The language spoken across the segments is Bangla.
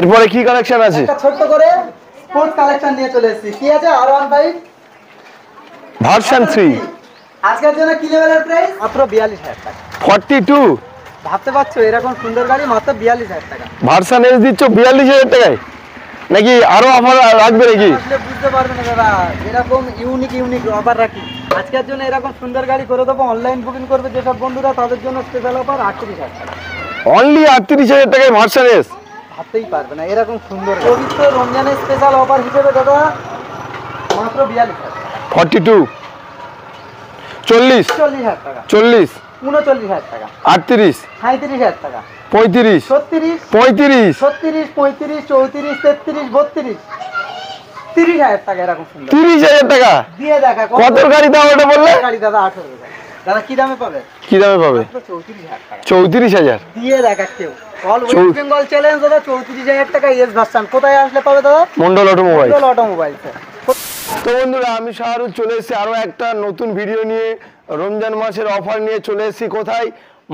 এরপরে কি কালেকশন আছে? একটা ছোট করে স্পোর্টস কালেকশন নিয়ে চলে এসেছি। কি আছে? R15 version 3। আজকের জন্য কি লেভেলের প্রাইস? মাত্র 42000 টাকা। 42 ভাবতে পারছো এরকম সুন্দর গাড়ি মাত্র 42000 টাকা। ভার্সন এস দিচ্ছ 42000 টাকায়, নাকি আরো অফার রাখবে নাকি? আসলে বুঝতে পারবে না দাদা, এরকম ইউনিক অফার রাখি। আজকের জন্য এরকম সুন্দর গাড়ি করে দেবো। অনলাইন বুকিং করবে যেসব বন্ধুরা তাদের জন্য স্পেশাল অফার 38000 টাকা। অনলি 38000 টাকায় ভার্সন এস। ভাবতেই পারবে না এরকম সুন্দর পবিত্র রমজানের স্পেশাল অফার হিসেবে দাদা মাত্র 42000 টাকা। 42 40 40000 টাকা। 40 39000 টাকা। 38 37000 টাকা। 35 36 35 36 35 34 33 32 30000 টাকা এরকম সুন্দর 30000 টাকা দিয়ে দেখা। কত গাড়ি দাম ওটা বললে? গাড়ি দাদা 18000 দাদা কি দামে পাবে? কি দামে পাবে? 34000 টাকা 34000 দিয়ে দেখা। কেউ অল ওয়েস্ট বেঙ্গল চ্যালেঞ্জ দাদা 34000 টাকা এস ভার্সন। কোথায় আসলে পাবে দাদা? মন্ডল অটোমোবাইল। মন্ডল অটোমোবাইল। তো বন্ধুরা, আমি শাহরুখ চলে এসেছি আরো একটা নতুন ভিডিও নিয়ে। রমজান মাসের অফার নিয়ে চলে এসেছি কোথায়?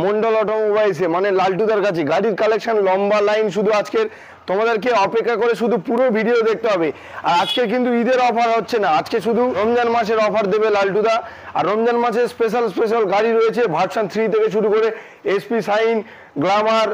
মন্ডল অটোমোবাইলসে, মানে লালটুদার কাছে। গাড়ির কালেকশন লম্বা লাইন, শুধু আজকের তোমাদেরকে অপেক্ষা করে শুধু পুরো ভিডিও দেখতে হবে। আর আজকে কিন্তু ঈদের অফার হচ্ছে না, আজকে শুধু রমজান মাসের অফার দেবে লালটুদা। আর রমজান মাসে স্পেশাল গাড়ি রয়েছে ভার্সন 3 থেকে শুরু করে এসপি শাইন, গ্ল্যামার,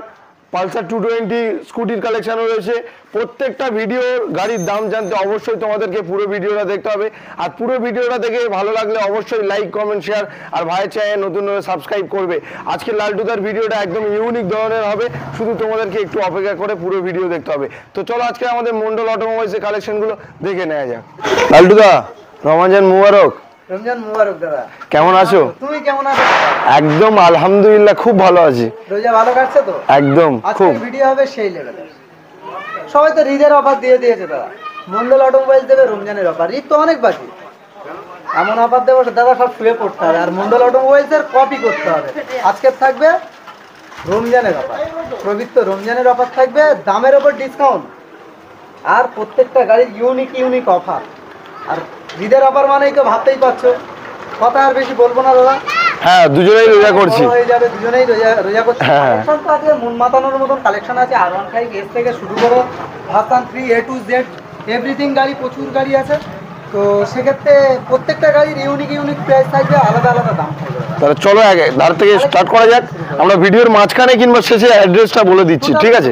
পালসার 220 স্কুটির কালেকশনও রয়েছে। প্রত্যেকটা ভিডিও গাড়ির দাম জানতে অবশ্যই তোমাদেরকে পুরো ভিডিওটা দেখতে হবে। আর পুরো ভিডিওটা দেখে ভালো লাগলে অবশ্যই লাইক, কমেন্ট, শেয়ার আর ভাইয়ের চ্যানেল নতুন সাবস্ক্রাইব করবে। আজকে লালটুদার ভিডিওটা একদম ইউনিক ধরনের হবে, শুধু তোমাদেরকে একটু অপেক্ষা করে পুরো ভিডিও দেখতে হবে। তো চলো আজকে আমাদের মন্ডল অটোমোবাইলসের কালেকশনগুলো দেখে নেওয়া যাক। লালটুদা, রমজান মুবারক। রমজান মুবারক দাদা। কেমন আছো? তুমি কেমন আছো? একদম আলহামদুলিল্লাহ, খুব ভালো আছি। রোজা ভালো কাটছে তো? একদম খুব। আজকের ভিডিও হবে সেই লেভেলের। সবাই তো ঈদের অফার দিয়ে দিয়েছে দাদা। মন্ডল অটোমোবাইল দেবে রমজানের অফার। ঈদ তো অনেক বাকি, এমন অফার দেবো দাদা সব শুয়ে পড়তে হবে। আর মন্ডল অটোমোবাইলসের কপি করতে হবে। আজকে থাকবে রমজানের অফার, পবিত্র রমজানের অফার থাকবে, দামের ওপর ডিসকাউন্ট আর প্রত্যেকটা গাড়ির ইউনিক অফার। আর ঈদের অফার মানেই তো ভাবতেই পারছো, কথা আর বেশি বলবো না দাদা। হ্যাঁ, দুজনেই রোজা করছি। হয়ে যাবে, দুজনেই রোজা করছি। কালেকশন তো আজকে মন মাতানোর মতন কালেকশন আছে। R15 এস থেকে শুরু করে version 3 A to Z everything গাড়ি, প্রচুর গাড়ি আছে। তো সেক্ষেত্রে প্রত্যেকটা গাড়ির ইউনিক প্রাইস থাকবে, আলাদা দাম থাকবে। তাহলে চলো আগে ধার থেকে স্টার্ট করা যাক। আমরা ভিডিওর মাঝখানে কিংবা শেষে অ্যাড্রেসটা বলে দিচ্ছি, ঠিক আছে?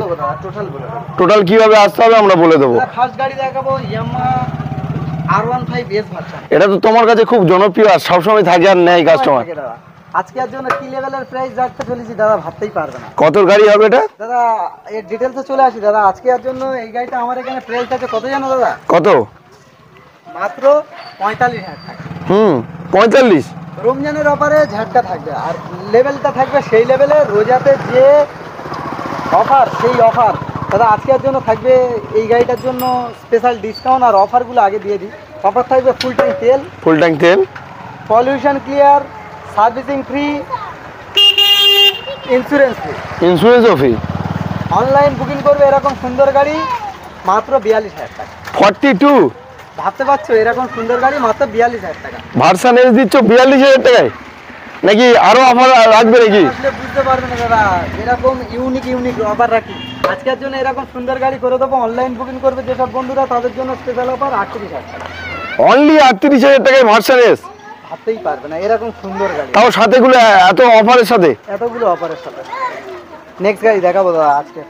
টোটাল কিভাবে আসতে হবে আমরা বলে দেবো। ফার্স্ট গাড়ি দেখাবো ইয়ামাহা R15 এস ভার্সন। এটা তো তোমার কাছে খুব জনপ্রিয় আর সবসময় থাকে আর নেয় কাস্টমার। আজকের জন্য কি লেভেলের প্রাইস রাখতে চলেছি দাদা ভাবতেই পারবে না। কত গাড়ি হবে এটা দাদা? এর ডিটেলসে চলে আসি দাদা। আজকের জন্য এই গাড়িটা আমার এখানে প্রাইস আছে কত জানো দাদা? কত? মাত্র 45000 টাকা। 45। রমজানের অফারে ঝাটকা থাকবে আর লেভেলটা থাকবে সেই লেভেলে। রোজাতে যে অফার সেই অফার দাদা আজকের জন্য থাকবে। এই গাড়িটার জন্য স্পেশাল ডিসকাউন্ট আর অফারগুলো আগে দিয়ে দিই। অফার থাকবে ফুল ট্যাঙ্ক তেল, পলিউশন ক্লিয়ার, সার্ভিসিং ফ্রি, ইন্স্যুরেন্সও ফ্রি। অনলাইন বুকিং করবে এরকম সুন্দর গাড়ি মাত্র 42000 টাকা। 42 ভাবতে পারছো এরকম সুন্দর গাড়ি মাত্র 42000 টাকা। ভার্সন এস দিচ্ছ 42000 টাকায়, নাকি আরো অফার রাখবে নাকি? আসলে বুঝতে পারবে না দাদা, এরকম ইউনিক অফার রাখি। আজকের জন্য এরকম সুন্দর গাড়ি করে দেবো। অনলাইন বুকিং করবে যেসব বন্ধুরা তাদের জন্য স্পেশাল অফার 38000 টাকা। অনলি 38000 টাকায় ভার্সন এস। ভাবতেই পারবে না এরকম সুন্দর গাড়ি, তাও সাথেগুলো এত অফারের সাথে, এতগুলো অফারের সাথে। নেক্সট গাড়ি দেখাবো দাদা আজকে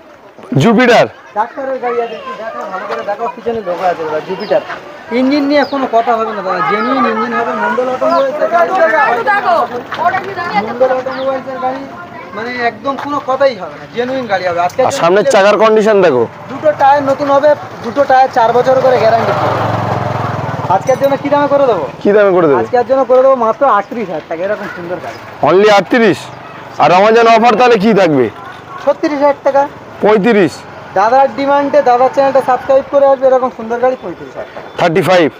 জুপিটার। ডাক্তারের গাড়ি আছে, একটু দেখো ভালো করে দেখো। পিছনে ঢোকা আছে দাদা জুপিটার। ইঞ্জিন নিয়ে কোনো কথা হবে না দাদা, জেনুইন ইঞ্জিন হবে। মন্ডল অটোমোবাইলসের গাড়ি, মন্ডল অটোমোবাইলসের গাড়ি মানে একদম কোনো কথাই হবে না, জেনুইন গাড়ি হবে। আজকে সামনের চাকার কন্ডিশন দেখো, দুটো টায়ার নতুন হবে, দুটো টায়ার 4 বছর করে গ্যারান্টি পাবে। আজকের জন্য কি দামে করে দেবো? আজকের জন্য করে দেবো মাত্র 38000 টাকা। এরকম সুন্দর গাড়ি অনলি 38। আর রমজান অফার তাহলে কি থাকবে? 36000 টাকা। 35। দাদার ডিমান্ডে দাদার চ্যানেলটা সাবস্ক্রাইব করে আসবে। এরকম সুন্দর গাড়ি 35000 টাকা। 35।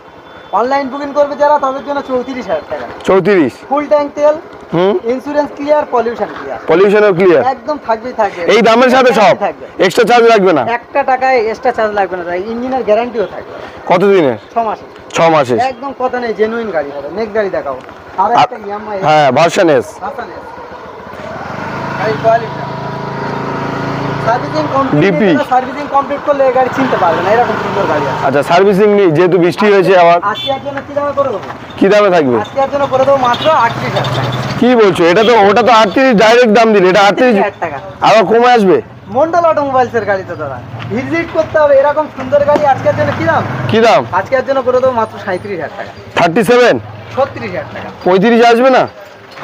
অনলাইন বুকিং করবে যারা তাদের জন্য 34000 টাকা। 34। ফুল ট্যাঙ্ক তেল, ইন্স্যুরেন্স ক্লিয়ার, পলিউশনও ক্লিয়ার, একদম থাকবে। এই দামের সাথে সব, এক্সট্রা চার্জ লাগবে না, 1 টাকায় এক্সট্রা চার্জ লাগবে না। ইঞ্জিনের গ্যারান্টিও থাকবে। কত দিনের? 6 মাসের। 6 মাসের, একদম কথা নেই, জেনুইন গাড়ি হবে। নেক্সট গাড়ি দেখাবো আর একটা ইয়ামাহা। হ্যাঁ, ভার্সন এস। গাড়ি quality servicing complete, DP servicing complete করলে এই গাড়ি চিনতে পারবে না, এরকম সুন্দর গাড়ি আছে। আচ্ছা, সার্ভিসিং নেই যেহেতু বৃষ্টি হয়েছে আবার। আজকে এর জন্য কি দামে করে দেবো? কি দামে থাকবে? আজকে এর জন্য করে দেবো মাত্র 38,000 টাকা। কি বলছো? এটা তো, ওটা তো 38 ডাইরেক্ট দাম দিলে, এটা 38 38,000 টাকা। আবার কমে আসবে? মন্ডল অটোমোবাইলস এর গাড়ি তো দাদা ভিজিট করতে হবে, এরকম সুন্দর গাড়ি আজকের জন্য কি দাম? কি দাম? আজকের জন্য করে দেবো মাত্র 37,000 টাকা। 37? 36,000 টাকা। 35 আসবে না?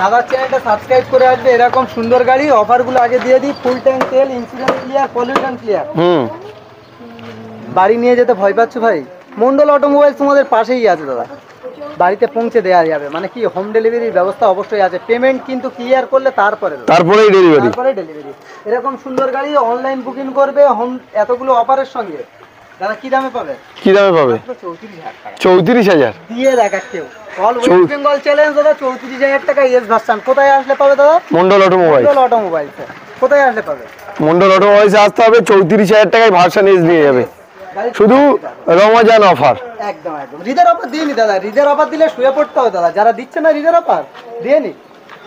দাদার চ্যানেলটা সাবস্ক্রাইব করে আসবে, এরকম সুন্দর গাড়ি অফারগুলো আগে দিয়ে দিই। ফুল ট্যাঙ্ক তেল, ইন্স্যুরেন্স ক্লিয়ার, পলিউশন ক্লিয়ার। বাড়ি নিয়ে যেতে ভয় পাচ্ছ ভাই? মন্ডল অটোমোবাইল তোমাদের পাশেই আছে দাদা, বাড়িতে পৌঁছে দেওয়া যাবে, মানে কি হোম ডেলিভারির ব্যবস্থা অবশ্যই আছে। পেমেন্ট কিন্তু ক্লিয়ার করলে তারপরেই ডেলিভারি। তারপরে ডেলিভারি। এরকম সুন্দর গাড়ি অনলাইন বুকিং করবে হোম, এতগুলো অফারের সঙ্গে দাদা কি দামে পাবে? কি দামে পাবে? 34,000 টাকা। 34,000 দিয়ে দেখা কেউ অল ওয়েস্ট বেঙ্গল চ্যালেঞ্জ দাদা। 34,000 টাকা এস ভার্সন। কোথায় আসলে পাবে দাদা? মন্ডল অটোমোবাইল। মন্ডল অটোমোবাইল কোথায় আসলে পাবে? মন্ডল অটোমোবাইলসে আসতে হবে, 34,000 টাকায় ভার্সন এস নিয়ে যাবে, শুধু রমজান অফার। একদম একদম রিদের অফার দিয়ে নি দাদা, রিদের অফার দিলে শুয়ে পড়তে হবে দাদা, যারা দিচ্ছে না রিদের অফার দিয়ে নি।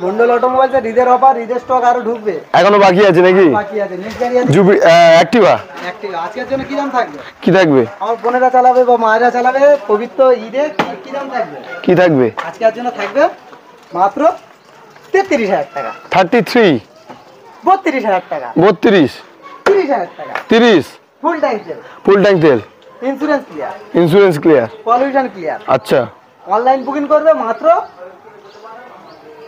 মন্ডল অটোমোবাইলসে রিদের অফার, রিদের স্টক আরো ঢুকবে, এখনো বাকি আছে নাকি? বাকি আছে। নেক্সট গাড়ি আছে জুপি অ্যাক্টিভা। অ্যাক্টিভা। আজকের জন্য কি দাম থাকবে? কি থাকবে? আমার বোনেরা চালাবে বা মায়েরা চালাবে পবিত্র ঈদে, কি দাম থাকবে? কি থাকবে? আজকের জন্য থাকবে মাত্র 33,000 টাকা। 33? 32,000 টাকা। 32? 30,000 টাকা। 30? ফুল ট্যাঙ্ক তেল, ফুল ট্যাঙ্ক তেল, insurance clear, insurance clear. Pollution clear. আচ্ছা, অনলাইন বুকিং করবে মাত্র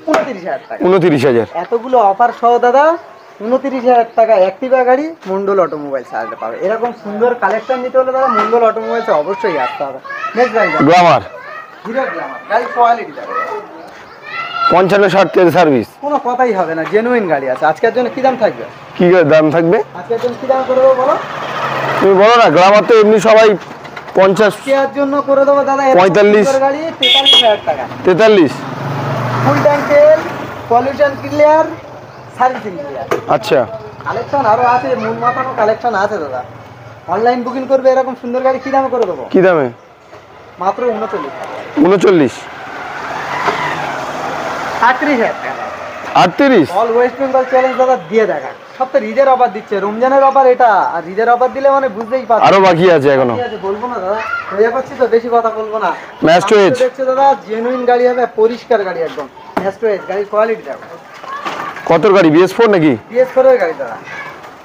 29,000 টাকা। 29,000? এতগুলো অফার সহ দাদা 29,000 টাকা অ্যাক্টিভা গাড়ি মন্ডল অটোমোবাইলস আসলে পাবে। এরকম সুন্দর কালেকশন নিতে হলে দাদা মন্ডল অটোমোবাইলসে অবশ্যই আসতে হবে। নেক্সট গাড়ি গ্ল্যামার। হিরো গ্ল্যামার গাড়ি কোয়ালিটি দাদা 55-60 তেল সার্ভিস, কোনো কথাই হবে না, জেনুইন গাড়ি আছে। আজকের জন্য কি দাম থাকবে? কি দাম থাকবে? আজকের জন্য কি দাম করে দেবো বলো? তুমি বলো না। গ্ল্যামার তো এমনি সবাই 50। কেয়ার জন্য করে দেবো দাদা 45 গাড়ি 43,000 টাকা। 43? ফুল ট্যাঙ্ক তেল, পলিউশন ক্লিয়ার, সার্ভিসিং ক্লিয়ার। আচ্ছা, কালেকশন আরো আছে, মূল মাথানো কালেকশন আছে দাদা। অনলাইন বুকিং করবে এরকম সুন্দর গাড়ি কি দামে করে দেবো? কি দামে? মাত্র 39,000 39? 38,000 টাকা। 38? অল ওয়েস্ট বেঙ্গল চ্যালেঞ্জ দাদা দিয়ে দেখা। সব তো ঈদের অফার দিচ্ছে, রমজানের অফার এটা, আর ঈদের অফার দিলে মানে বুঝতেই পারছো। আরো বাকি আছে এখনো। ঠিক আছে, বলবো না দাদা, হয়ে যাচ্ছি তো, বেশি কথা বলবো না। ম্যাস্টো এজ দেখছো দাদা, জেনুইন গাড়ি হবে, পরিষ্কার গাড়ি একদম। ম্যাস্টো এজ গাড়ির কোয়ালিটি দেখো। কত গাড়ি? BS4 নাকি? BS4 এর গাড়ি দাদা,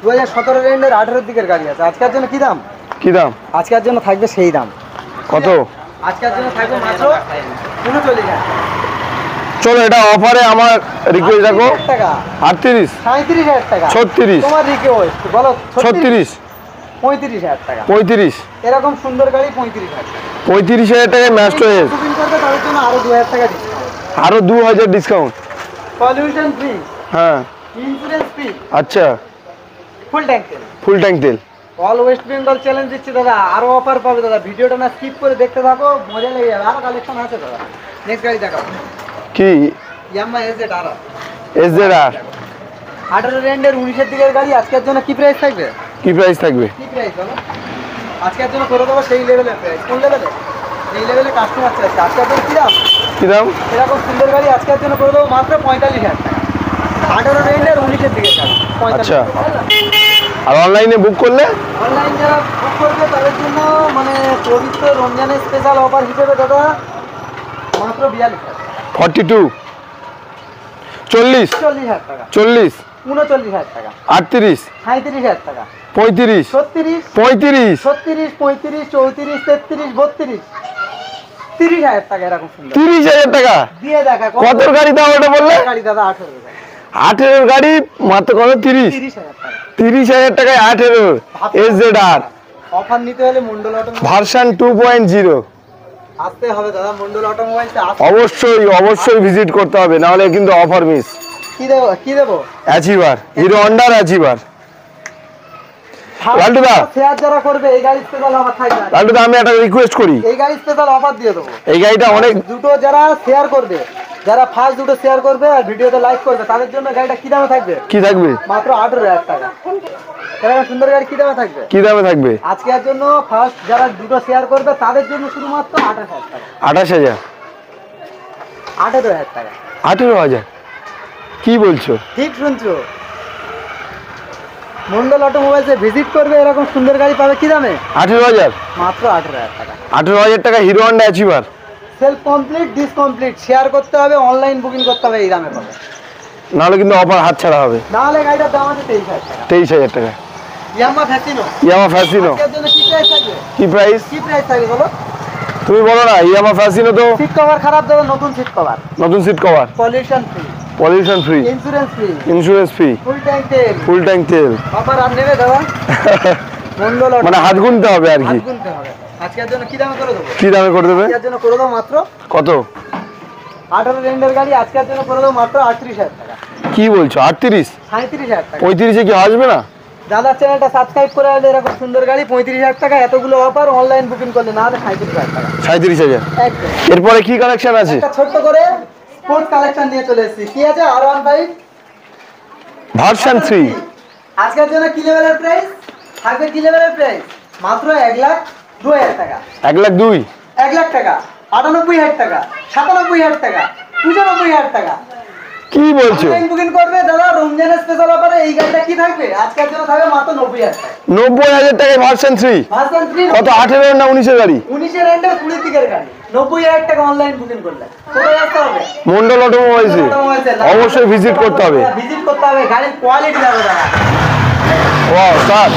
2017 রেন্ডের 18 দিকের গাড়ি আছে। আজকের জন্য কি দাম? কি দাম? আজকের জন্য থাকবে সেই দাম। কত? আজকের জন্য থাকবে মাত্র 39,000 চলো, এটা অফারে আমার রিকোয়েস্ট রাখো। 38,000 টাকা। 38? 37,000 টাকা। 36? তোমার রিকোয়েস্ট বলো। 36? 35,000 টাকা। 35? এরকম সুন্দর গাড়ি 35,000 টাকা। 35,000 টাকায় ম্যাস্টো এস, বুকিং করবে তাদের জন্য আরো 2,000 টাকা ডিসকাউন্ট। আরো 2,000 ডিসকাউন্ট। পলিউশন ফ্রি, হ্যাঁ, ইন্স্যুরেন্স ফ্রি, আচ্ছা, ফুল ট্যাঙ্ক তেল। ফুল ট্যাঙ্ক তেল। অল ওয়েস্ট বেঙ্গল চ্যালেঞ্জ দিচ্ছে দাদা, আরো অফার পাবে দাদা। ভিডিওটা না স্কিপ করে দেখতে থাকো, মজা লেগে যাবে। আরো কালেকশন আছে দাদা। নেক্সট গাড়ি দেখাও, কি? ইয়ামাহা SZ-R SZ-R 18 রেন্ডের 19-এর দিকের গাড়ি। আজকের জন্য কি প্রাইস থাকবে? কি প্রাইস থাকবে? কি প্রাইস বলো? আজকের জন্য করে দেবো সেই লেভেলের প্রাইস। কোন লেভেলে? এই লেভেলে কাস্টমার চাইছে। আজকের জন্য কি দাম? কি দাম? এরকম সুন্দর গাড়ি আজকের জন্য করে দেবো মাত্র 45,000 টাকা। 18 রেন্ডের 19-এর দিকের গাড়ি 45,000 আচ্ছা। টাকা। আর অনলাইনে বুক করলে? অনলাইন যারা বুক করবে তাদের জন্য মানে পবিত্র রমজানের স্পেশাল অফার হিসেবে দাদা মাত্র 42,000 টাকা। 42? 40? 40,000 টাকা। 40? 39,000 টাকা। 38? 37,000 টাকা। 35? 36, 35? 36, 35, 34, 33, 32, 30,000 টাকা। এরকম সুন্দর 30,000 টাকা দিয়ে দেখা। কত গাড়ি দাম ওটা বললে? গাড়ি দাদা 18 টাকা। 18 গাড়ি মাত্র কত? 30? 30,000 টাকা। 30,000 টাকায় 18 SZ-R অফার নিতে হলে মন্ডল অটোমোবাইল ভার্সন 2.0 আসতে হবে দাদা। মন্ডল অটোমোবাইলসে অবশ্যই অবশ্যই ভিজিট করতে হবে, না হলে কিন্তু অফার মিস। কি দেবো? কি দেবো? অ্যাচিভার, হিরো হন্ডার অ্যাচিভার। লালটুদা, শেয়ার যারা করবে এই গাড়ি স্পেশাল অফার থাকবে। লালটুদা, আমি একটা রিকোয়েস্ট করি, এই গাড়ি স্পেশাল অফার দিয়ে দেবো। এই গাড়িটা অনেক দুটো যারা শেয়ার করবে, যারা ফার্স্ট দুটো শেয়ার করবে আর ভিডিওতে লাইক করবে, তাদের জন্য গাড়িটা কি দামে থাকবে? কি থাকবে? মাত্র 18,000 টাকা। এরকম সুন্দর গাড়ি কি দামে থাকবে? কি দামে থাকবে? আজকের জন্য ফার্স্ট যারা দুটো শেয়ার করবে তাদের জন্য শুধুমাত্র 28,000 টাকা। 28,000? 18,000 টাকা। 18,000? কি বলছো? ঠিক শুনছো, মন্ডল অটোমোবাইলসে ভিজিট করবে, এরকম সুন্দর গাড়ি পাবে কি দামে? 18,000, মাত্র 18,000 টাকা। 18,000 টাকা Hero Honda achiever. Self complete disc complete share করতে হবে, অনলাইন বুকিং করতে হবে, এই দামে পাবে। নাহলে কিন্তু অফার হাতছাড়া হবে। নাহলে গাড়িটার দাম আছে 23,000 টাকা। 23,000 টাকা। ইয়ামা ফ্যাসিনো, ইয়ামা ফ্যাসিনো আজকের জন্য কি প্রাইস থাকবে? কি প্রাইস? কি প্রাইস থাকবে বলো? তুমি বলো না। ইয়ামা ফ্যাসিনো তো সিট কভার খারাপ দেবে, নতুন সিট কভার, নতুন seat cover, pollution free, pollution free, insurance free, insurance free, full tank তেল, ফুল ট্যাঙ্ক তেল। অফার আর নেবে দাদা? মন্ডল অটো, মানে হাত গুনতে হবে আর কি। হাত গুনতে হবে। আজকের জন্য কি দামে করে দেবো? কি দামে করে দেবে? আজকের জন্য করে দেবো মাত্র কত? 18 রেন্ডের গাড়ি আজকের জন্য করে দেবো মাত্র 38,000 টাকা। কি বলছো? 38? 37,000 টাকা। 35-এ কি আসবে না? দাদার চ্যানেলটা সাবস্ক্রাইব করে রাখলে এরকম সুন্দর গাড়ি 35,000 টাকা, এতগুলো অফার অনলাইন বুকিং করলে, না হলে 37,000 টাকা। 37,000। একদম। এরপরে কি কালেকশন আছে? একটা ছোট্ট করে স্পোর্টস কালেকশন নিয়ে চলে এসেছি। কি আছে? R15 version 3। আজকের জন্য কি লেভেলের প্রাইস থাকবে? কি লেভেলের প্রাইস? মাত্র 1,02,000 টাকা। 1,02,000। 1,00,000 টাকা, 98,000 টাকা, 97,000 টাকা, 95,000 টাকা। কি বলছো? অনলাইন বুকিং করবে দাদা, রমজানের স্পেশাল অফারে এই গাড়িটা কি থাকবে? আজকের জন্য থাকবে মাত্র 90,000 টাকা। 90,000 টাকায় ভার্সন 3। ভার্সন 3 কত? 18 না 19-এর গাড়ি? 19 এর 20 দিকের গাড়ি, 90,000 টাকা অনলাইন বুকিং করলে। কোথায় আসতে হবে? মন্ডল অটোমোবাইলসে অবশ্যই ভিজিট করতে হবে। ভিজিট করতে হবে, গাড়ির কোয়ালিটি দেখো দাদা, ওয়াও স্যার,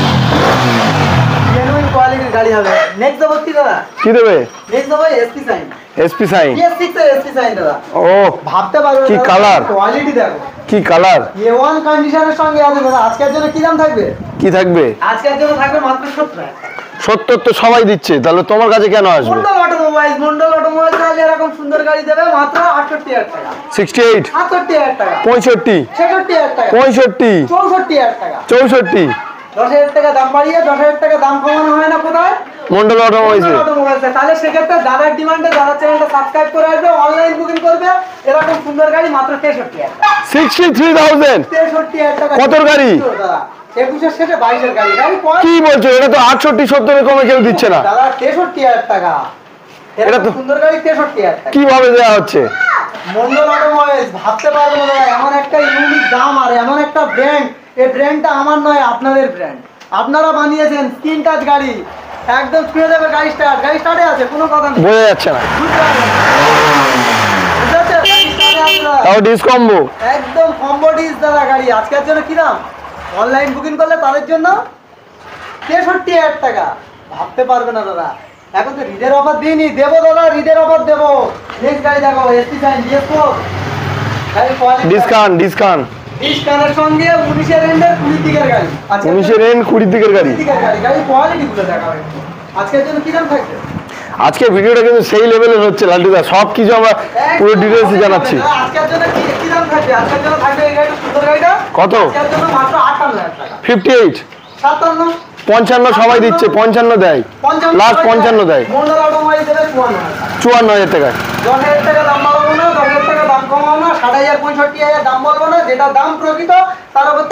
জেনুইন কোয়ালিটির গাড়ি হবে। নেক্সট দেবো কি দাদা? কি দেবে? নেক্সট দেবো SP sign. SP sign. PS6 এর এসপি সাইন দাদা, ও ভাবতে পারবে কি কালার! কোয়ালিটি দেখো, কি কালার! A1 কন্ডিশনের সঙ্গে আছে দাদা। আজকের জন্য কি দাম থাকবে? কি থাকবে? আজকের জন্য থাকবে মাত্র 70,000 টাকা। 70 তো সবাই দিচ্ছে, তাহলে তোমার কাছে কেন আসবে? মন্ডল অটোমোবাইলস তাহলে এরকম সুন্দর গাড়ি দেবে মাত্র 68,000 টাকা। 68, 68,000 টাকা, 65, 66,000 টাকা, 65, 64,000 টাকা। 64। 10,000 টাকা দাম বাড়িয়ে 10,000 টাকা দাম কমানো হয় না কোথায়? মন্ডল অটোমোবাইলসে। মন্ডল অটোমোবাইলসে। তাহলে সেক্ষেত্রে দাদার ডিমান্ডে দাদার চ্যানেলটা সাবস্ক্রাইব করে আসবে, অনলাইন বুকিং করবে, এরকম সুন্দর গাড়ি মাত্র 63,000 টাকা। 63,000। 63,000 টাকা। কতর গাড়ি? দাদা 21 শেষে 22 গাড়ি গাড়ি কি বলছো? এটা তো 68, 70-এর কমে কেউ দিচ্ছে না। দাদা 63,000 টাকা। এটা এটা তো তো সুন্দর গাড়ি 63,000 টাকা। কিভাবে দেওয়া হচ্ছে? মন্ডল অটোমোবাইলস, ভাবতে পারবে না দাদা, এমন একটা ইউনিক দাম আর এমন একটা ব্র্যান্ড। এই ব্র্যান্ডটা আমার নয়, আপনাদের ব্র্যান্ড। আপনারা বানিয়েছেন স্ক্রিন টাচ গাড়ি, একদম ছুঁয়ে দেবে গাড়ি স্টার্টে আছে, কোনো কথা নেই। বোঝা যাচ্ছে না। বুঝতে পারবেন? বুঝতে পারছেন? গাড়ি স্টার্টে আছে দাদা। তাও ডিসকম্বো। একদম কম্বোডিস দাদা গাড়ি। আজকের জন্য কি দাম? অনলাইন বুকিং করলে তাদের জন্য 63,000 টাকা। ভাবতে পারবে না দাদা, এখন তো রিডের অফার দিইনি, দেবো দাদা, রিডের অফার দেবো। নেক্সট গাড়ি দেখো, এসপি সাইন DS4 গাড়ি কোয়ালিটি ডিসকাউন্ট, ডিসকাউন্ট। ডিসকাউন্টের সঙ্গে 19 এর এন্ডের 20 দিকের গাড়ি। 19-এর এন্ড 20 দিকের গাড়ি। 20 দিকের গাড়ি, গাড়ি কোয়ালিটি গুলো দেখাবে। আজকের জন্য কি দাম থাকবে? আজকে ভিডিওটা কিন্তু সেই লেভেলের হচ্ছে লালটুদা, সব কিছু আমরা পুরো ডিটেলসে জানাচ্ছি। আজকের জন্য কি দাম থাকবে? আজকের জন্য থাকবে এই গাড়িটা, সুন্দর গাড়িটা কত? আজকের জন্য মাত্র 58,000 টাকা। 58, 57, 55 সবাই দিচ্ছে, 55 দেয়, 55 লাস্ট 55 দেয়। মন্ডল অটোমোবাইল দেবে 54,000 টাকা। 54,000 টাকায়। 10,000 টাকা দাম বাড়াবো না, 10,000 টাকা দাম কমাবো না, 60,000 65,000 দাম বলবো না, যেটা দাম প্রকৃত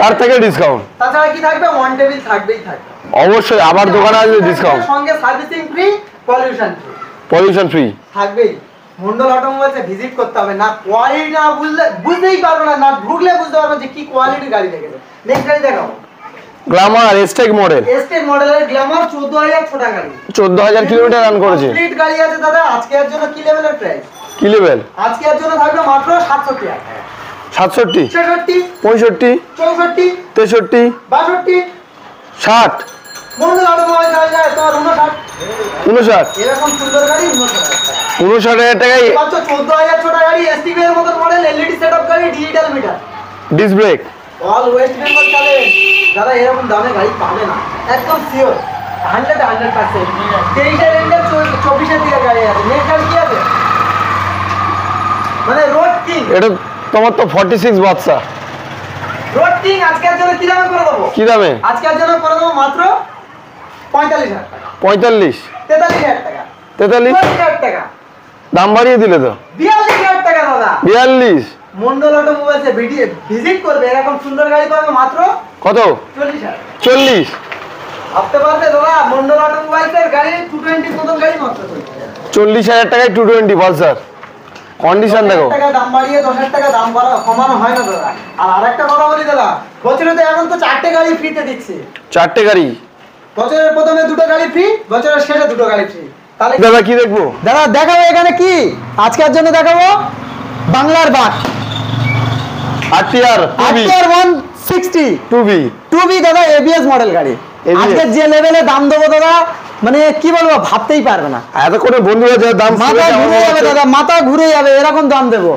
তার থেকে ডিসকাউন্ট। তাছাড়া কি থাকবে? ওয়ান টেবিল থাকবেই থাকবে। অবশ্যই আমার দোকানে আসলে ডিসকাউন্ট, সঙ্গে servicing free, pollution free pollution free থাকবেই। মন্ডল অটোমোবাইলসে ভিজিট করতে হবে, না কোয়ালিটি না বুঝতেই পারবে না, না ঢুকলে বুঝতে পারবে যে কি কোয়ালিটির গাড়ি দেখেছে। নেক্সট গাড়ি দেখাবো, গ্ল্যামার এস্টেক মডেল, এস্টেট মডেলের গ্ল্যামার 14,000 ছোটা গাড়ি, 14,000 কিলোমিটার রান করেছে। কমপ্লিট গাড়ি আছে দাদা। আজকের জন্য কি লেভেলের প্রাইস? কি লেভেল? আজকের জন্য থাকবে মাত্র 67,000 টাকা। 67, 66, 65, 64, 63, 62, 60, মন্ডল অটোমোবাইল গাড়ি যায় তোমার 59। 59, এরকম সুন্দর গাড়ি 59,000 টাকা। 59,000 টাকায় মাত্র 14,000 ছোটা গাড়ি, এসটিভি এর মতো মডেল, এলইডি সেটআপ গাড়ি, digital meter, disc brake. All West Bengal চলে। দাদা এরকম দামে গাড়ি পাবে না, একদম সিওর 100%। 23 এর এন্ডে 24 এর দিকে গাড়ি আছে। নেক্সট গাড়ি কি আছে? মানে রোড কিং। এটা তোমার তো 46 বাচ্চা। রোড কিং আজকের জন্য কি দামে করে দেবো? কি দামে? আজকের জন্য করে দেবো মাত্র 45,000 টাকা। 45, 43,000 টাকা, 43, 42,000 টাকা, দাম বাড়িয়ে দিলে তো। 42,000 টাকা দাদা। 42, মন্ডল অটোমোবাইলসে ভিজিট করবে, এরকম সুন্দর গাড়ি পাবে মাত্র কত? 40,000। 40, ভাবতে পারবে দাদা, মন্ডল অটোমোবাইলসের গাড়ি 220 মতন গাড়ি মাত্র 40,000। 40,000 টাকায় 220 পালসার। কন্ডিশন দেখো। 10,000 টাকা দাম বাড়িয়ে 10,000 টাকা দাম কমানো হয় না দাদা। আর আরেকটা কথা বলি দাদা, বছরে তো এখন তো 4টে গাড়ি ফ্রিতে দিচ্ছে। 4টে গাড়ি, বছরের প্রথমে 2টো গাড়ি ফ্রি, বছরের শেষে 2টো গাড়ি ফ্রি। তাহলে দাদা কি দেখবো? দাদা দেখাবো এখানে কি আজকের জন্য দেখাবো বাংলার বাস RTR RTR 160 2B 2B দাদা এবিএস মডেল গাড়ি। ABS আজকে যে লেভেলে দাম দেবো দাদা, মানে কি বলবো, ভাবতেই পারবে না। এত করে বন্ধুরা যা দাম মাথা ঘুরে যাবে দাদা, মাথা ঘুরে যাবে, এরকম দাম দেবো।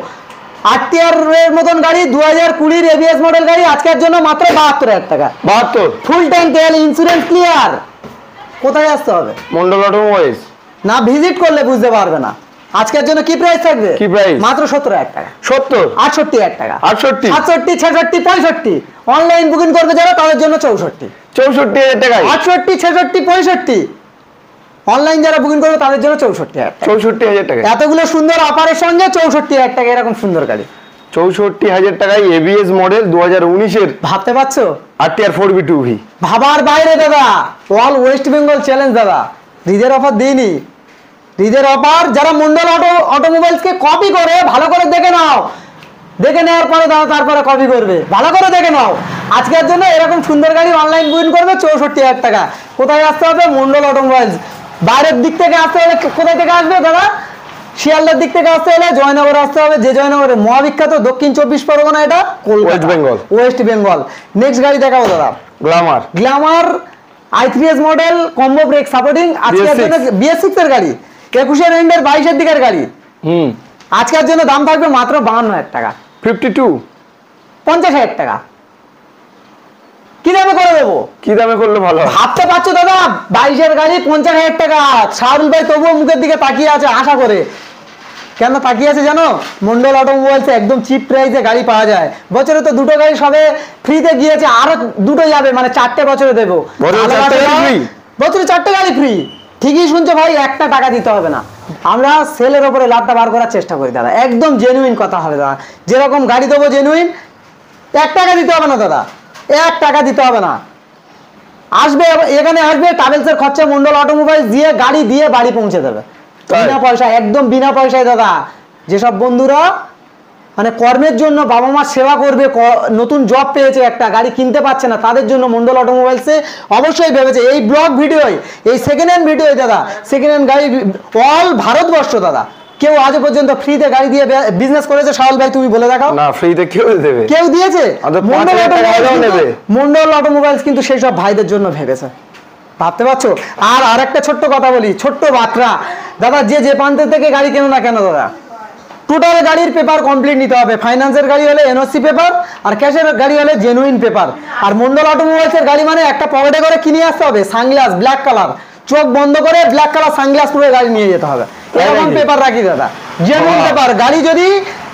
RTR এর মতন গাড়ি 2020 এবিএস মডেল গাড়ি আজকের জন্য মাত্র 72,000 টাকা। 72 ফুল ট্যাঙ্ক তেল, ইন্স্যুরেন্স ক্লিয়ার। কোথায় আসতে হবে? মন্ডল অটোমোবাইলস। না ভিজিট করলে বুঝতে পারবে না। আজকের জন্য কি প্রাইস থাকবে? কি প্রাইস? মাত্র 70,000 টাকা। 70 68,000 টাকা। 68 67 66 65। অনলাইন বুকিং করবে যারা তাদের জন্য 64 64,000 টাকায়। 68 66 65। অনলাইন যারা বুকিং করবে তাদের জন্য 64,000 টাকা। 64,000 টাকা। এতগুলো সুন্দর অফারের সঙ্গে 64,000 টাকা এরকম সুন্দর গাড়ি। 64,000 টাকায় এবিএস মডেল 2019 এর ভাবতে পারছো? RTR 4B 2B। ভাবার বাইরে দাদা, অল ওয়েস্ট বেঙ্গল চ্যালেঞ্জ দাদা। রিদের অফার দিইনি, রিদের অফার। যারা মন্ডল অটোমোবাইলসকে কপি করে ভালো করে দেখে নাও, দেখে নেওয়ার পরে দাও, তারপরে কপি করবে, ভালো করে দেখে নাও। আজকের জন্য এরকম সুন্দর গাড়ি অনলাইন বুকিং করবে 64,000 টাকা। কোথায় আসতে হবে? মন্ডল অটোমোবাইলস। বাইরের দিক থেকে আসতে হলে কোথায় থেকে আসবে দাদা? শিয়ালদার দিক থেকে আসতে হলে জয়নগরে আসতে হবে। যে জয়নগরে মহাবিখ্যাত দক্ষিণ 24 পরগনা, এটা West Bengal. West Bengal. Next গাড়ি দেখাবো দাদা, Glamour. Glamour i3s model, combo break supporting. আজকের জন্য BS6 এর গাড়ি, 21 এন্ডের 22 দিকের গাড়ি। আজকের জন্য দাম থাকবে মাত্র 52,000 টাকা। 52 50,000 টাকা। কি দামে করে দেবো? কি দামে করলে ভালো হয়? ভাবতে পারছো দাদা, 22 গাড়ি 50,000 টাকা। শাহরুল ভাই তবুও মুখের দিকে তাকিয়ে আছে আশা করে। কেন তাকিয়ে আছে জানো? মন্ডল অটোমোবাইলসে একদম চিপ প্রাইসে গাড়ি পাওয়া যায়। বছরে তো 2টো গাড়ি সবে ফ্রিতে গিয়েছে, আরো 2টো যাবে, মানে 4টে বছরে দেবো। বছরে 4টে গাড়ি ফ্রি। ঠিকই শুনছো ভাই, একটা টাকা দিতে হবে না। আমরা সেলের ওপরে লাভটা বার করার চেষ্টা করি দাদা, একদম জেনুইন কথা হবে দাদা। যেরকম গাড়ি দেবো জেনুইন, 1 টাকা দিতে হবে না দাদা, 1 টাকা দিতে হবে না। আসবে এখানে, আসবে ট্রাভেলসের খরচা মন্ডল অটোমোবাইলস দিয়ে গাড়ি দিয়ে বাড়ি পৌঁছে দেবে বিনা পয়সায়, একদম বিনা পয়সায় দাদা। যেসব বন্ধুরা মানে কর্মের জন্য বাবা মার সেবা করবে, নতুন জব পেয়েছে, একটা গাড়ি কিনতে পারছে না, তাদের জন্য মন্ডল অটোমোবাইলসে অবশ্যই ভেবেছে। এই ব্লগ ভিডিওয়, এই সেকেন্ড হ্যান্ড ভিডিওয় দাদা, সেকেন্ড হ্যান্ড গাড়ি অল ভারতবর্ষ দাদা, কেউ আজ পর্যন্ত ফ্রিতে গাড়ি দিয়ে বিজনেস করেছে? শাহুল ভাই তুমি বলে দেখাও। না, ফ্রিতে কেউ দেবে? কেউ দিয়েছে? মন্ডল অটোমোবাইলস কিন্তু সেই সব ভাইদের জন্য ভেবেছে। ভাবতে পারছো? আর আরেকটা ছোট্ট কথা বলি, ছোট্ট বার্তা দাদা, যে প্রান্ত থেকে গাড়ি কেনো না কেন দাদা, টোটাল গাড়ির পেপার কমপ্লিট নিতে হবে। ফাইন্যান্সের গাড়ি হলে এনওসি পেপার, আর ক্যাশের গাড়ি হলে জেনুইন পেপার। আর মন্ডল অটোমোবাইলসের গাড়ি মানে একটা পকেটে করে কিনে আসতে হবে, সানগ্লাস ব্ল্যাক কালার, চোখ বন্ধ করে ব্ল্যাক কালার সানগ্লাস পরে গাড়ি নিয়ে যেতে হবে। এরকম পেপার রাখি দাদা, জেনুইন পেপার। গাড়ি যদি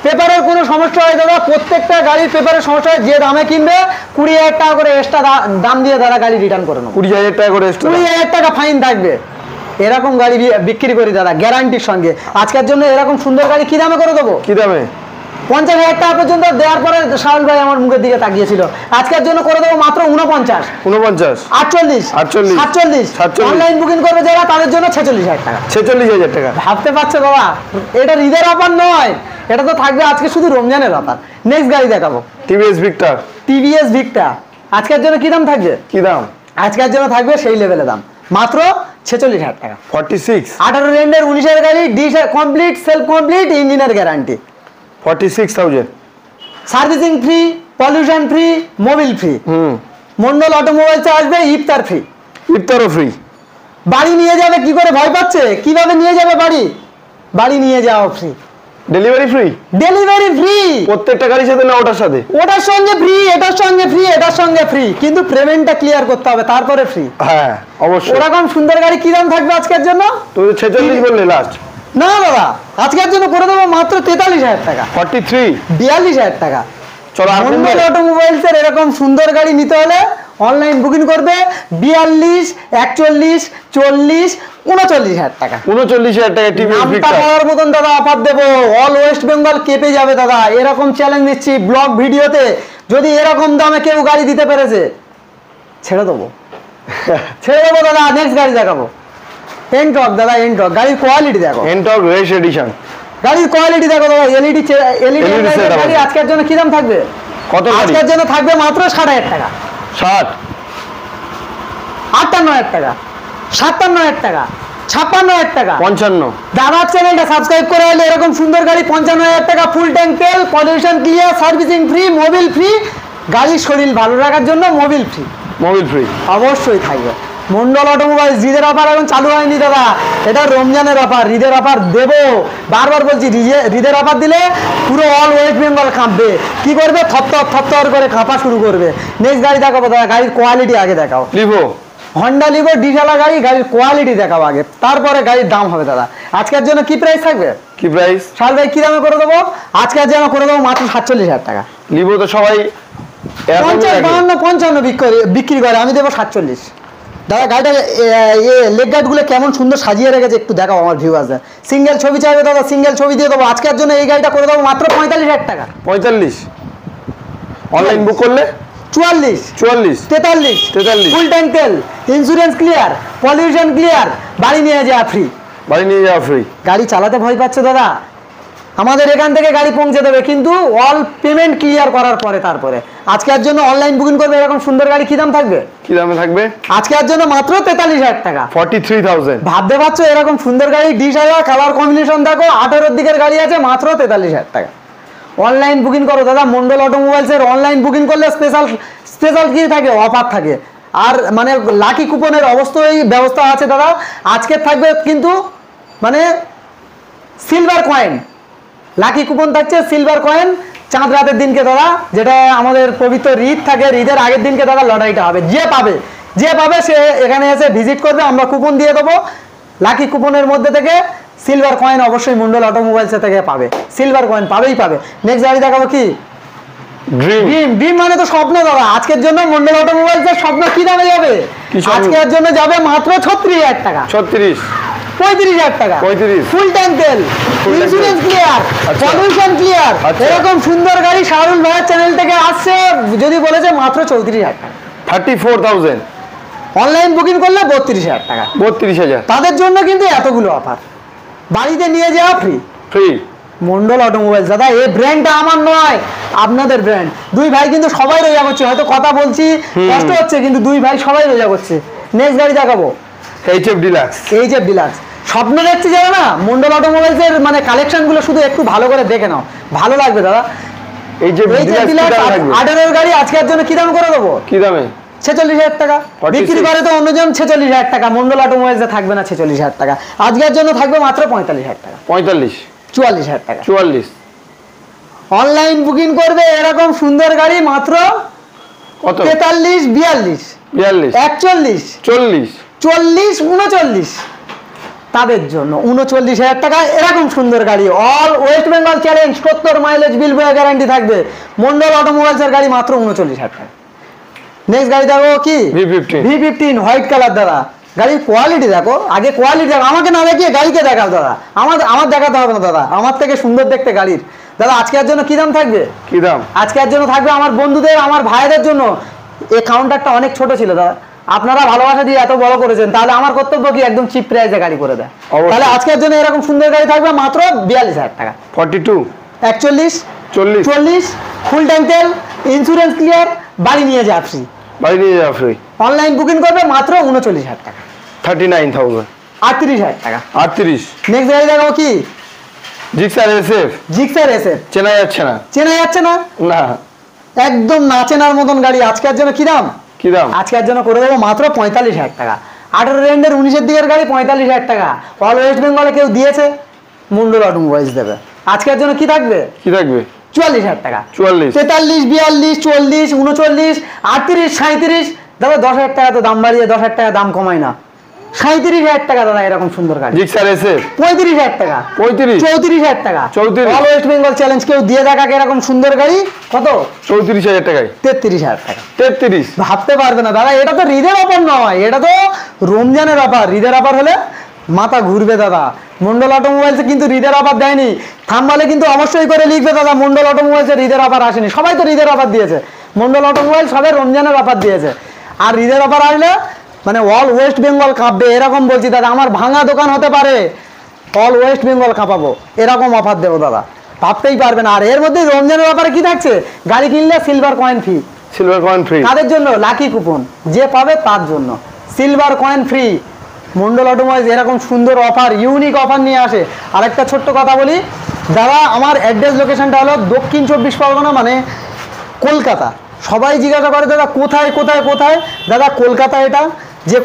পেপারের কোনো সমস্যা হয় দাদা, প্রত্যেকটা গাড়ির পেপারের সমস্যা হয়, যে দামে কিনবে 20,000 টাকা করে এক্সট্রা দাম দিয়ে দাদা গাড়ি রিটার্ন করে নেবো। 20,000 টাকা করে, 20,000 টাকা ফাইন থাকবে। এরকম গাড়ি বিক্রি করি দাদা গ্যারান্টির সঙ্গে। আজকের জন্য এরকম সুন্দর গাড়ি কি দামে করে দেবো? কি দামে? 50,000 টাকা পর্যন্ত দেওয়ার পরে শাহুল ভাই আমার মুখের দিকে তাকিয়েছিল। আজকের জন্য করে দেবো মাত্র 49, 49, 48, 47। অনলাইন বুকিং করবে যারা তাদের জন্য 46,000 টাকা। 46,000 টাকা। ভাবতে পারছো বাবা, এটা ঈদের অফার নয়, এটা তো থাকবে আজকে শুধু রমজানের অফার। নেক্সট গাড়ি দেখাবো, টিভিএস ভিক্টর। TVS Victor. আজকের জন্য কি দাম থাকবে? কি দাম? আজকের জন্য থাকবে সেই লেভেলে দাম, মাত্র 46,000 টাকা। 46, 18 রেন্ডের 19 গাড়ি, ডিশ কমপ্লিট, সেলফ কমপ্লিট, ইঞ্জিনের guarantee. 46,000। Servicing free, pollution free, Mobil free. Mondal অটোমোবাইলসে আসবে, ইফতার ফ্রি। ইফতারও ফ্রি। বাড়ি নিয়ে যাবে কি করে ভয় পাচ্ছে? কিভাবে নিয়ে যাবে বাড়ি? বাড়ি নিয়ে যাওয়া free. Delivery free. Delivery free প্রত্যেকটা গাড়ির সাথে না ওটার সাথে? ওটার সঙ্গে ফ্রি, এটার সঙ্গে ফ্রি, এটার সঙ্গে ফ্রি, কিন্তু পেমেন্টটা ক্লিয়ার করতে হবে তারপরে ফ্রি। হ্যাঁ অবশ্যই। ওরকম সুন্দর গাড়ি কি দাম থাকবে আজকের জন্য? তুমি 46 বললে লাস্ট। না দাদা, আজকের জন্য করে দেবো মাত্র 43,000 টাকা। 43, 42,000 টাকা। চলো মন্ডল অটোমোবাইলসের এরকম সুন্দর গাড়ি নিতে হলে অনলাইন বুকিং করবে 42, 41, 40, 39,000 টাকা। 39,000 টাকা টিভিএস ভিক্টর। পাওয়ার মতন দাদা অফার দেবো, অল ওয়েস্ট বেঙ্গল কেঁপে যাবে দাদা। এরকম চ্যালেঞ্জ দিচ্ছি ব্লগ ভিডিওতে, যদি এরকম দামে কেউ গাড়ি দিতে পেরেছে ছেড়ে দেবো, ছেড়ে দেবো দাদা। নেক্সট গাড়ি দেখাবো, এনটক দাদা, এনটক। গাড়ির কোয়ালিটি দেখো, এনটক রেস এডিশন। গাড়ির কোয়ালিটি দেখো দাদা, এলইডি গাড়ি। আজকের জন্য কি দাম থাকবে? কত গাড়ি? আজকের জন্য থাকবে মাত্র 60,000 টাকা, 60, 58,000 টাকা, 57,000 টাকা, 56,000 টাকা। 55, দাদার চ্যানেলটা সাবস্ক্রাইব করে এলে এরকম সুন্দর গাড়ি 55,000 টাকা, ফুল ট্যাঙ্ক তেল, pollution clear, servicing free, Mobil free, গাড়ির শরীর ভালো রাখার জন্য মোবিল ফ্রি মোবিল ফ্রি। অবশ্যই থাকবে। মন্ডল অটোমোবাইলস ঈদের অফার এখন চালু হয়নি দাদা, এটা রমজানের অফার। ঈদের অফার দেবো, বারবার বলছি, ঈদের অফার দিলে পুরো অল ওয়েস্ট বেঙ্গল কাঁপবে। কি করবে? থপথর করে কাঁপা শুরু করবে। নেক্সট গাড়ি দেখাবো দাদা, গাড়ির কোয়ালিটি আগে দেখাও। লিভো, হন্ডা লিভো ডিজেলা গাড়ি, গাড়ির কোয়ালিটি দেখাও আগে, তারপরে গাড়ির দাম হবে দাদা। আজকের জন্য কি প্রাইস থাকবে? কি প্রাইস? সাল ভাই কি দামে করে দেবো? আজকের জন্য করে দেবো মাত্র 47,000 টাকা। লিভো তো সবাই 50, 52, 55 বিক্রি করে, আমি দেবো 47। দাদা গাড়িটা লেগ গার্ডগুলো কেমন সুন্দর সাজিয়ে রেখেছে, একটু দেখাও আমার ভিউয়ার্সদের। সিঙ্গেল ছবি চাইবে দাদা, সিঙ্গেল ছবি দিয়ে দেবো। আজকের জন্য এই গাড়িটা করে দেবো মাত্র 45,000 টাকা। 45, অনলাইন বুক করলে 44, 44, 43, 43, ফুল ট্যাঙ্ক তেল, ইন্স্যুরেন্স ক্লিয়ার, পলিউশন ক্লিয়ার, বাড়ি নিয়ে যাওয়া ফ্রি। বাড়ি নিয়ে যাওয়া ফ্রি। গাড়ি চালাতে ভয় পাচ্ছে দাদা, আমাদের এখান থেকে গাড়ি পৌঁছে দেবে, কিন্তু অল পেমেন্ট ক্লিয়ার করার পরে তারপরে। আজকের জন্য অনলাইন বুকিং করবে এরকম সুন্দর গাড়ি, কি দাম থাকবে? কি দামে থাকবে? আজকের জন্য মাত্র 43,000 টাকা। 43,000। ভাবতে পারছো এরকম সুন্দর গাড়ি, ডিজাইনার কালার কম্বিনেশন দেখো, 18 দিকের গাড়ি আছে মাত্র 43,000 টাকা। অনলাইন বুকিং করো দাদা, মন্ডল অটোমোবাইলসের অনলাইন বুকিং করলে স্পেশাল কি থাকে? অফার থাকে, আর মানে লাকি কুপনের অবশ্যই ব্যবস্থা আছে দাদা। আজকের থাকবে কিন্তু মানে সিলভার কয়েন, লাকি কুপন থাকছে সিলভার কয়েন চাঁদ রাতের দিনকে দাদা, যেটা আমাদের পবিত্র ঈদ থাকে, ঈদের আগের দিনকে দাদা লটারিটা হবে। যে পাবে সে এখানে এসে ভিজিট করবে, আমরা কুপন দিয়ে দেবো। লাকি কুপনের মধ্যে থেকে সিলভার কয়েন অবশ্যই মন্ডল অটোমোবাইলস থেকে পাবে, সিলভার কয়েন পাবে। নেক্সট গাড়ি দেখাবো কি? ড্রিম মানে তো স্বপ্ন দাদা। আজকের জন্য মন্ডল অটোমোবাইলসের স্বপ্ন কি দামে যাবে? আজকের জন্য যাবে মাত্র 36,000 টাকা। 36, 35,000 টাকা, 35, ফুল ট্যাঙ্ক তেল, ইন্স্যুরেন্স ক্লিয়ার, পলিউশন ক্লিয়ার। এরকম সুন্দর গাড়ি শাহরুল ভাইয়ের চ্যানেল থেকে আসছে, যদি বলেছে মাত্র 34,000 টাকা। 34,000। অনলাইন বুকিং করলে 32,000 টাকা। 32,000। তাদের জন্য কিন্তু এতগুলো অফার, বাড়িতে নিয়ে যাওয়া ফ্রি। ফ্রি। মন্ডল অটোমোবাইলস দাদা, এই ব্র্যান্ডটা আমার নয়, আপনাদের ব্র্যান্ড। দুই ভাই কিন্তু সবাই রোজা করছে, হয়তো কথা বলছি কষ্ট হচ্ছে, কিন্তু দুই ভাই সবাই রোজা করছে। নেক্সট গাড়ি দেখাবো HF ডিলাক্স। HF deluxe. স্বপ্ন দেখছি যারা না, মন্ডল অটোমোবাইলসের মানে কালেকশনগুলো শুধু একটু ভালো করে দেখে নাও, ভালো লাগবে দাদা। HF ডিলাক্স 18 গাড়ি আজকের জন্য কি দাম করে দেবো? কি দামে? 46,000 টাকা। 46 বিক্রি করে তো অন্যজন 46,000 টাকা, মন্ডল অটোমোবাইলসে থাকবে না 46,000 টাকা। আজকের জন্য থাকবে মাত্র 45,000 টাকা। 45, 44,000 টাকা। 44। অনলাইন বুকিং করবে এরকম সুন্দর গাড়ি মাত্র কত? 43, 42, 42, 41, 40, 40, 39 তাদের জন্য 39,000 টাকা। এরকম সুন্দর গাড়ি all West Bengal challenge, 70 mileage বিল বয় গ্যারান্টি থাকবে। মন্ডল অটোমোবাইলসের গাড়ি মাত্র 39,000 টাকা। নেক্সট গাড়ি দেখো কি? V15 হোয়াইট কালার দাদা। গাড়ির কোয়ালিটি দেখো, আগে কোয়ালিটি দেখো, আমাকে না দেখিয়ে গাড়িকে দেখাও দাদা। আমার দেখাতে হবে না দাদা, আমার থেকে সুন্দর দেখতে গাড়ির। দাদা আজকের জন্য কি দাম থাকবে? কি দাম? আজকের জন্য থাকবে আমার বন্ধুদের, আমার ভাইদের জন্য। এই কাউন্টারটা অনেক ছোট ছিল দাদা, আপনারা ভালোবাসা দিয়ে এত বড় করেছেন, তাহলে আমার কর্তব্য কি একদম চিপ প্রাইসে গাড়ি করে দেয়। তাহলে আজকের জন্য এরকম সুন্দর গাড়ি থাকবে মাত্র 42,000 টাকা। 42, 41, 40, 40, ফুল ট্যাঙ্ক তেল, ইন্স্যুরেন্স ক্লিয়ার, বাড়ি নিয়ে যা ফ্রি। বাড়ি নিয়ে যাওয়া ফ্রি। অনলাইন বুকিং করবে মাত্র 39,000 টাকা। 39,000, 38,000 টাকা। 38। নেক্সট গাড়ি দেখাবো কি? Gixxer SF। Gixxer SF। চেনা যাচ্ছে না। চেনা যাচ্ছে না? না, একদম না চেনার মতন গাড়ি। আজকের জন্য কি দাম? কি দাম? আজকের জন্য করে দেবো মাত্র 45,000 টাকা। 18 রেন্ডের 19-এর দিকের গাড়ি 45,000 টাকা। অল ওয়েস্ট বেঙ্গলে কেউ দিয়েছে, মন্ডল অটোমোবাইলস দেবে। আজকের জন্য কি থাকবে? কি থাকবে? 44,000 টাকা। 44, 43, 42, 40, 39, 38, 37। দাদা 10,000 টাকা তো দাম বাড়িয়ে 10,000 টাকা দাম কমায় না। 37,000 টাকা দাদা এরকম সুন্দর গাড়ি। Gixxer SF। 35,000 টাকা। 35, 34,000 টাকা। 34, অল ওয়েস্ট বেঙ্গল চ্যালেঞ্জ কেউ দিয়ে দেখাকে এরকম সুন্দর গাড়ি কত? 34,000 টাকায়। 33,000 টাকা। 33। ভাবতে পারবে না দাদা, এটা তো ঈদের অফার নয়, এটা তো রমজানের অফার। ঈদের অফার হলে মাথা ঘুরবে দাদা। মন্ডল অটোমোবাইলসে কিন্তু ঈদের অফার দেয়নি, থাম্বনেলে কিন্তু অবশ্যই করে লিখবে দাদা মন্ডল অটোমোবাইলসের ঈদের অফার আসেনি। সবাই তো ঈদের অফার দিয়েছে, মন্ডল অটোমোবাইল সবাই রমজানের অফার দিয়েছে। আর ঈদের অফার আসলে মানে অল ওয়েস্ট বেঙ্গল কাঁপবে, এরকম বলছি দাদা। আমার ভাঙা দোকান হতে পারে, অল ওয়েস্ট বেঙ্গল কাঁপাবো, এরকম অফার দেবো দাদা। ভাবতেই পারবে না। আর এর মধ্যে রমজানের ব্যাপারে কি থাকছে, গাড়ি কিনলে silver coin free. Silver coin free কাদের জন্য? লাকি কুপন, যে পাবে তার জন্য silver coin free. Mondal automobiles এরকম সুন্দর অফার, ইউনিক অফার নিয়ে আসে। আরেকটা ছোট্ট কথা বলি দাদা, আমার অ্যাড্রেস লোকেশনটা হলো দক্ষিণ 24 পরগনা, মানে কলকাতা। সবাই জিজ্ঞাসা করে দাদা কোথায় কোথায় কোথায়, দাদা কলকাতা। এটা যে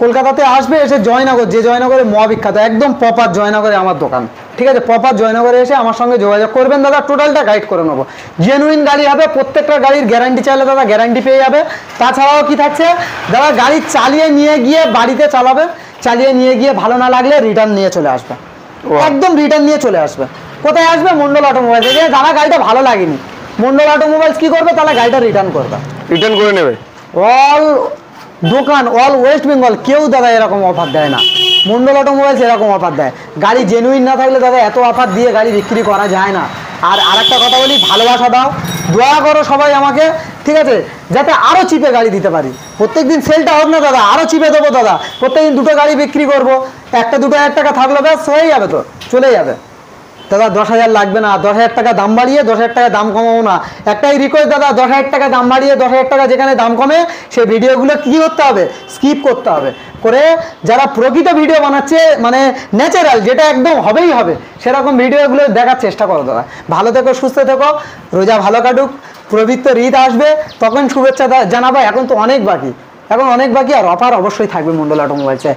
কলকাতাতে আসবে, এসে জয়নগর, যে জয়নগরে মহাবিখ্যাত, একদম প্রপার জয়নগরে আমার দোকান, ঠিক আছে? প্রপার জয়নগরে এসে আমার সঙ্গে যোগাযোগ করবেন দাদা, টোটালটা গাইড করে নেবো। জেনুইন গাড়ি হবে, প্রত্যেকটা গাড়ির গ্যারান্টি চাইলে দাদা গ্যারান্টি পেয়ে যাবে। তাছাড়াও কি থাকছে দাদা, গাড়ি চালিয়ে নিয়ে গিয়ে বাড়িতে চালাবে, চালিয়ে নিয়ে গিয়ে ভালো না লাগলে রিটার্ন নিয়ে চলে আসবে, একদম রিটার্ন নিয়ে চলে আসবে। কোথায় আসবে? মন্ডল অটোমোবাইলস। এখানে দাদা গাড়িটা ভালো লাগেনি, মন্ডল অটোমোবাইলস কি করবে, তাহলে গাড়িটা রিটার্ন করবে, রিটার্ন করে নেবে। অল দোকান, অল ওয়েস্ট বেঙ্গল কেউ দাদা এরকম অফার দেয় না। মন্ডল অটোমোবাইলস এরকম অফার দেয়। গাড়ি জেনুইন না থাকলে দাদা এত অফার দিয়ে গাড়ি বিক্রি করা যায় না। আর আরেকটা কথা বলি, ভালোবাসা দাও, দোয়া করো সবাই আমাকে, ঠিক আছে? যাতে আরও চিপে গাড়ি দিতে পারি। প্রত্যেকদিন সেলটা হোক না দাদা, আরও চিপে দেবো দাদা। প্রত্যেকদিন দুটো গাড়ি বিক্রি করবো, একটা 2,000 টাকা থাকলো, ব্যাস হয়ে যাবে, তো চলে যাবে দাদা। 10,000 লাগবে না, 10,000 টাকা দাম বাড়িয়ে 10,000 টাকা দাম কমাবো না। একটাই রিকোয়েস্ট দাদা, 10,000 টাকা দাম বাড়িয়ে 10,000 টাকা যেখানে দাম কমে, সেই ভিডিওগুলো কী করতে হবে, স্কিপ করতে হবে। করে যারা প্রকৃত ভিডিও বানাচ্ছে, মানে ন্যাচারাল, যেটা একদম হবেই হবে, সেরকম ভিডিওগুলো দেখার চেষ্টা করো দাদা। ভালো থেকো, সুস্থ থেকো, রোজা ভালো কাটুক, পবিত্র ঈদ আসবে, তখন শুভেচ্ছা জানাবো। এখন তো অনেক বাকি, আর অফার অবশ্যই থাকবে মন্ডল অটোমোবাইলসে।